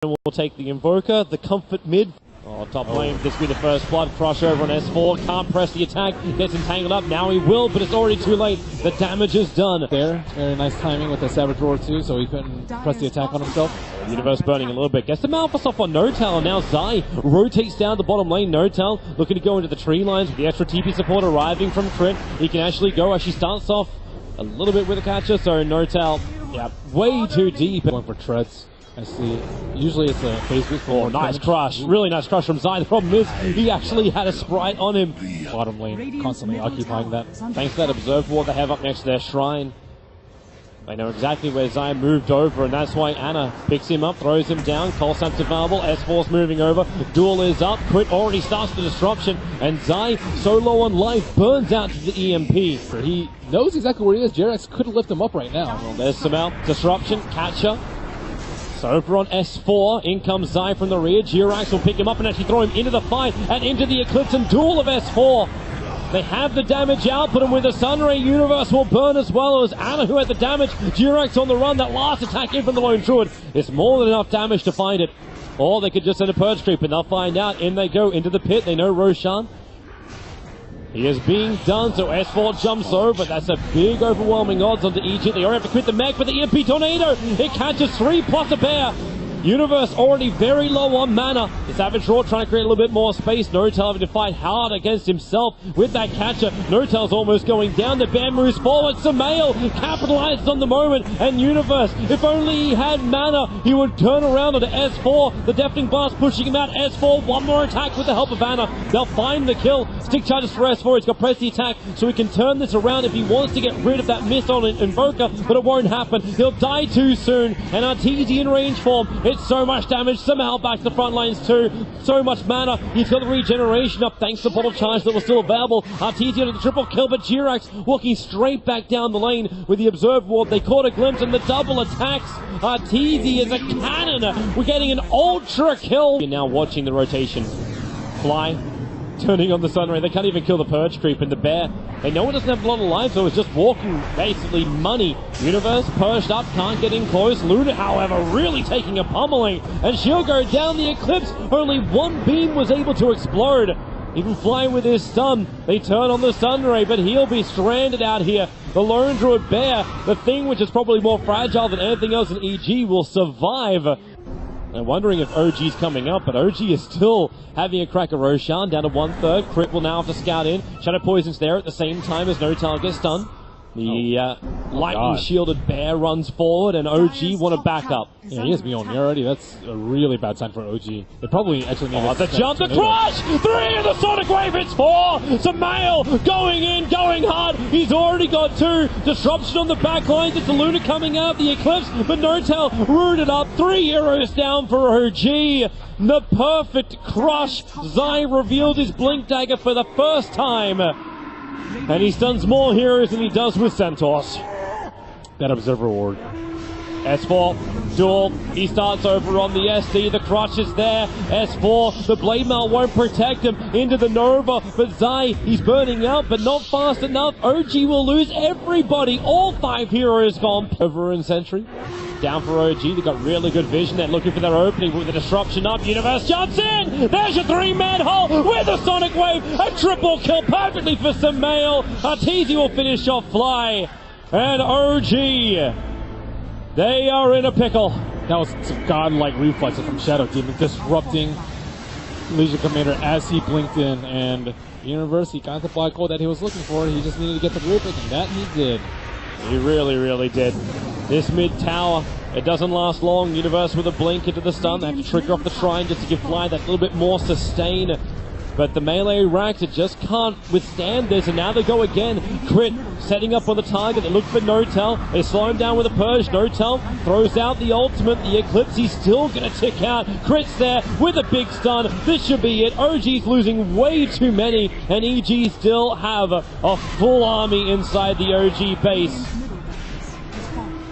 Will take the Invoker, the comfort mid. Oh, top lane, this will be the first blood. Crush over on S4, can't press the attack, gets entangled up, now he will, but it's already too late. The damage is done. There, very nice timing with the Savage Roar too, so he couldn't press the attack on himself. Universe burning a little bit, gets the Malphus off on Notal, and now Zai rotates down the bottom lane. Notal looking to go into the tree lines with the extra TP support arriving from Crit. He can actually go, as she starts off a little bit with a catcher, so Notal, yeah, way too deep. Going for treads. I see. Usually it's a phase boost. Oh, nice crush. Really nice crush from Zai. The problem is he actually had a Sprite on him. Bottom lane constantly occupying that. Thanks to that Observe Ward they have up next to their shrine. They know exactly where Zai moved over, and that's why Ana picks him up, throws him down. Cold Snap's available. S4's moving over. Duel is up. Crit already starts the disruption, and Zai, so low on life, burns out to the EMP. He knows exactly where he is. Jerax could lift him up right now. Well, there's some out. Disruption. Catcher. SuPro on S4, in comes Zai from the rear. Jerax will pick him up and actually throw him into the fight and into the Eclipse and Duel of S4. They have the damage output, and with the Sunray, Universe will burn as well as Ana, who had the damage. Jerax on the run. That last attack in from the Lone Druid is more than enough damage to find it. Or they could just send a Purge Creep and they'll find out. In they go into the pit. They know Roshan. He is being done, so S4 jumps over. That's a big overwhelming odds onto EG. They already have to quit the mech, but the EMP Tornado, it catches 3 plus a bear. Universe already very low on mana. The Savage Roar trying to create a little bit more space. Notal having to fight hard against himself with that catcher. Notal's almost going down. The bear moves forward. Samael capitalizes on the moment. And Universe, if only he had mana, he would turn around onto S4. The Deafening Blast pushing him out. S4, one more attack with the help of Ana. They'll find the kill. Stick charges for S4. He's got press the attack so he can turn this around if he wants to get rid of that miss on Invoker, but it won't happen. He'll die too soon. And Arteezy in range form. It's so much damage, somehow back to the front lines too. So much mana. He's got the regeneration up thanks to bottle charge that was still available. Arteezy with the triple kill, but Jerax walking straight back down the lane with the Observe Ward. They caught a glimpse and the double attacks. Arteezy is a cannon. We're getting an ultra kill. You're now watching the rotation. Fly. Turning on the Sunray. They can't even kill the Purge Creep, and the bear, they know it doesn't have a lot of life, so it's just walking basically money. Universe purged up, can't get in close. Luna, however, really taking a pummeling, and she'll go down the Eclipse. Only one beam was able to explode. Even flying with his stun, they turn on the Sunray, but he'll be stranded out here. The Lone Druid Bear, the thing which is probably more fragile than anything else in EG, will survive. I'm wondering if OG's coming up, but OG is still having a crack at Roshan, down to 1/3. Crit will now have to scout in. Shadow Poison's there at the same time as Notal gets stunned. The lightning shielded bear runs forward, and OG want to back up. Yeah, he has me on me already. That's a really bad sign for OG. They probably actually need the jump, the crush! 3 in the Sonic Wave, it's 4! Samael going in, going hard. He's already got 2. Disruption on the back lines. It's the Luna coming out, the Eclipse, but Notal rooted up. 3 heroes down for OG. The perfect crush. Zai revealed his Blink Dagger for the first time. And he stuns more heroes than he does with Centaurs. That Observer Ward. S4, Duel, he starts over on the SC, the crush is there. S4, the Blade Mail won't protect him into the Nova, but Zai, he's burning out, but not fast enough. OG will lose everybody, all 5 heroes gone. Over in Sentry, down for OG, they've got really good vision, they're looking for their opening with the disruption up. Universe jumps in, there's your 3-man hole with a Sonic Wave, a triple kill perfectly for Samael. Arteezy will finish off Fly, and OG, they are in a pickle. That was some godlike reflexes from Shadow Demon, disrupting Legion Commander as he blinked in, and Universe, he got the black hole that he was looking for. He just needed to get the rupert, and that he did. He really, really did. This mid tower, it doesn't last long. Universe with a blink into the stun. They have to trigger off the shrine just to give Fly that little bit more sustain. But the melee racks, it just can't withstand this, and now they go again. Crit setting up on the target. They look for Notal. They slow him down with a Purge. Notal throws out the ultimate. The Eclipse, he's still going to tick out. Crit's there with a big stun. This should be it. OG's losing way too many, and EG still have a full army inside the OG base.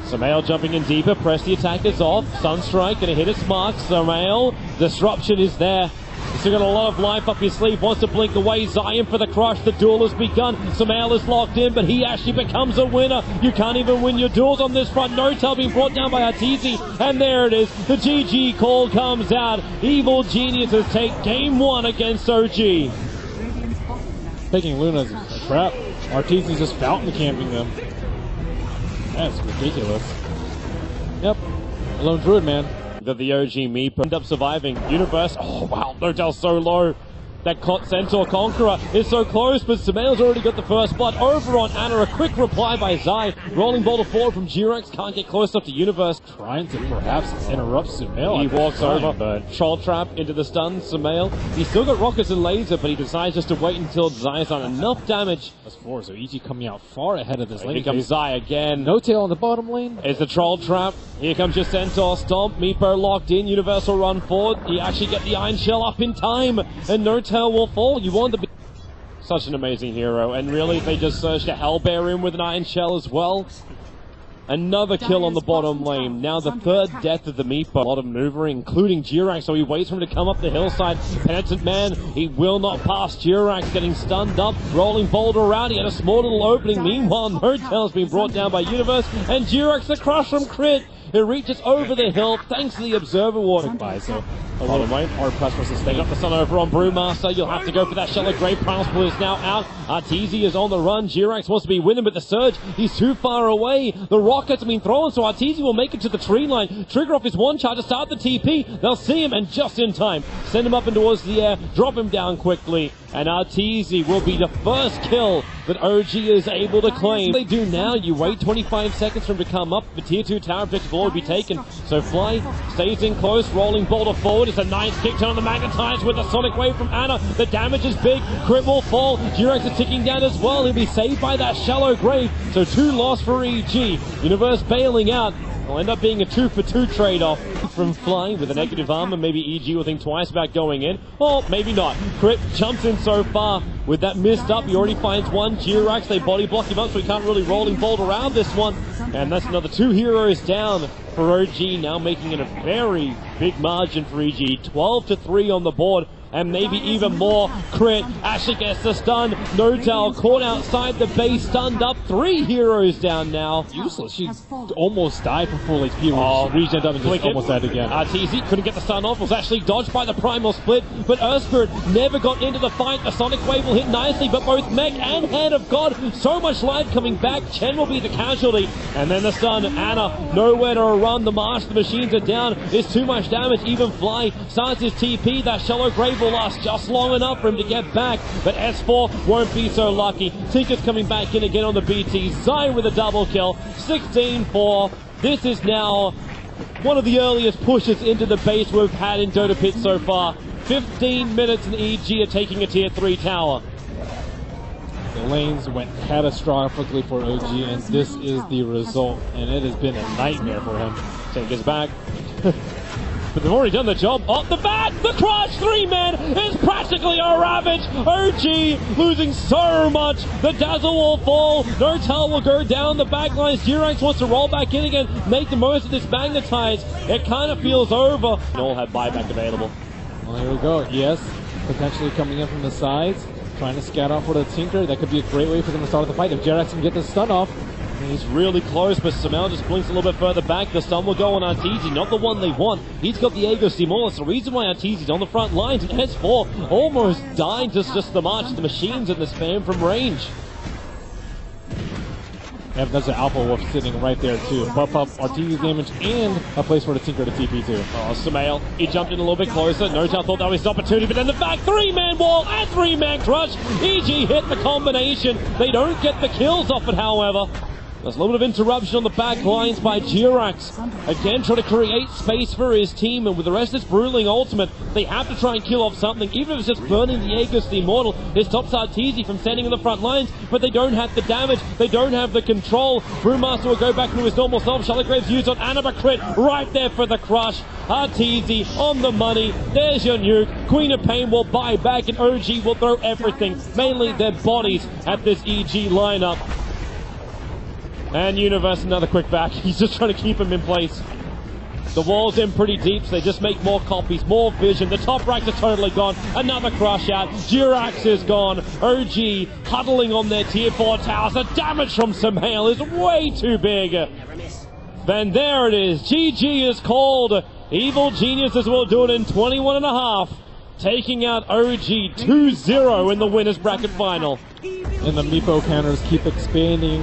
Samael jumping in deeper. Press the attack is off. Sunstrike going to hit its mark. Samael, disruption is there. He's still got a lot of life up his sleeve, wants to blink away. Zion for the crush, the duel has begun. Sumail is locked in, but he actually becomes a winner. You can't even win your duels on this front. No-Tail being brought down by Arteezy, and there it is. The GG call comes out. Evil Geniuses take game 1 against OG. Taking Luna's a trap. Arteezy's just fountain camping them. That's ridiculous. Yep. Lone Druid, man. The OG Meepo end up surviving. Universe, oh wow, No-Tail so low. That Centaur Conqueror is so close, but Sumail's already got the first blood. Over on Ana, a quick reply by Zai. Rolling boulder forward from G-Rex, can't get close enough to Universe. Trying to perhaps interrupt Sumail. He walks over, but Troll Trap into the stun, Sumail. He's still got rockets and laser, but he decides just to wait until Zai's done enough damage. That's 4, so EG coming out far ahead of this lane. Here comes Zai again. No-Tail on the bottom lane. It's the Troll Trap. Here comes your Centaur Stomp. Meepo locked in. Universal run forward. You actually get the Iron Shell up in time, and No-Tail will fall. You want to be such an amazing hero, and really they just surged a Hellbear in with an Iron Shell as well. Another kill on the bottom lane. Now the third death of the Meepo. A lot of maneuvering, including Jirax, so he waits for him to come up the hillside. Penitent Man, he will not pass. Jirax getting stunned up, rolling boulder around. He had a small little opening. Meanwhile, No-Tail's been brought down by Universe, and Jirax the crush from crit. It reaches over the hill thanks to the Observer Water. By, so a lot of weight. Hard press versus they got the sun over on Brewmaster. You'll have to go for that Shallow Grave. Principle is now out. Arteezy is on the run. Jirax wants to be winning, but the surge, he's too far away. The rockets have been thrown, so Arteezy will make it to the tree line. Trigger off his one charge to start the TP. They'll see him, and just in time, send him up and towards the air, drop him down quickly, and Arteezy will be the first kill that OG is able to claim. They do now, you wait 25 seconds for him to come up. The tier 2 tower objective will be taken. So Fly stays in close, rolling boulder forward. It's a nice kick turn on the Magnetize with a Sonic Wave from Ana. The damage is big. Crit will fall. Jirax is ticking down as well. He'll be saved by that Shallow Grave. So 2 loss for EG. Universe bailing out. It'll end up being a 2-for-2 trade-off from Fly with a negative armor. Maybe EG will think twice about going in. Or maybe not. Crit jumps in so far. With that missed up, he already finds one. Jirax, they body block him up, so he can't really rolling bolt around this one. And that's another 2 heroes down for OG, now making it a very big margin for EG. 12-3 on the board. And maybe even more. Crit actually gets the stun. No-Tail caught outside the base, stunned up. 3 heroes down now. Useless. She almost died for full HP. Regen up and just almost died again. Arteezy couldn't get the stun off. Was actually dodged by the Primal Split. But Earthspirit never got into the fight. The Sonic Wave will hit nicely, but both Mech and Hand of God, so much life coming back. Chen will be the casualty. And then the stun. Ana, nowhere to run. The Marsh, the machines are down. It's too much damage. Even Fly starts his TP. That Shallow Grave will last just long enough for him to get back, but S4 won't be so lucky. Tinker's coming back in again on the BT. Zion with a double kill. 16-4. This is now one of the earliest pushes into the base we've had in Dota Pit so far. 15 minutes and EG are taking a tier 3 tower. The lanes went catastrophically for OG, and this is the result, and it has been a nightmare for him. Tinker's back. But they've already done the job. Off the bat, the crush 3-man is practically a ravage. OG losing so much. The dazzle will fall. No-Tail will go down the back lines. Jirax wants to roll back in again, make the most of this Magnetize. It kind of feels over. And all have buyback available. Well, here we go. Yes, potentially coming in from the sides, trying to scout off for the Tinker. That could be a great way for them to start the fight if Jirax can get the stun off. He's really close, but Sumail just blinks a little bit further back. The stun will go on Arteezy, not the one they want. He's got the Aegis Steam. That's the reason why Arteezy's on the front lines, and S4 almost died just the march, the machines and the spam from range. Yep, that's an Alpha Wolf sitting right there too. Buff up Arteezy's damage and a place for the Tinker to TP too. Oh, Sumail, he jumped in a little bit closer. No-Tail thought that was his opportunity, but then the back 3-man wall and 3-man crush. EG hit the combination. They don't get the kills off it, however. There's a little bit of interruption on the back lines by Jirax. Again, trying to create space for his team, and with the rest of this Bruling ultimate, they have to try and kill off something, even if it's just burning the Aegis the Immortal. It stops Arteezy from standing in the front lines, but they don't have the damage, they don't have the control. Brewmaster will go back to his normal self. Shallow Graves used on Ana, crit right there for the crush. Arteezy on the money. There's your nuke. Queen of Pain will buy back, and OG will throw everything, mainly their bodies, at this EG lineup. And Universe, another quick back. He's just trying to keep him in place. The wall's in pretty deep, so they just make more copies, more vision. The top racks are totally gone. Another crush out. Durax is gone. OG huddling on their tier 4 towers. The damage from Samhail is way too big. Then there it is. GG is called. Evil Geniuses will do it in 21.5. Taking out OG 2-0 in the winners bracket final. And the Meepo counters keep expanding.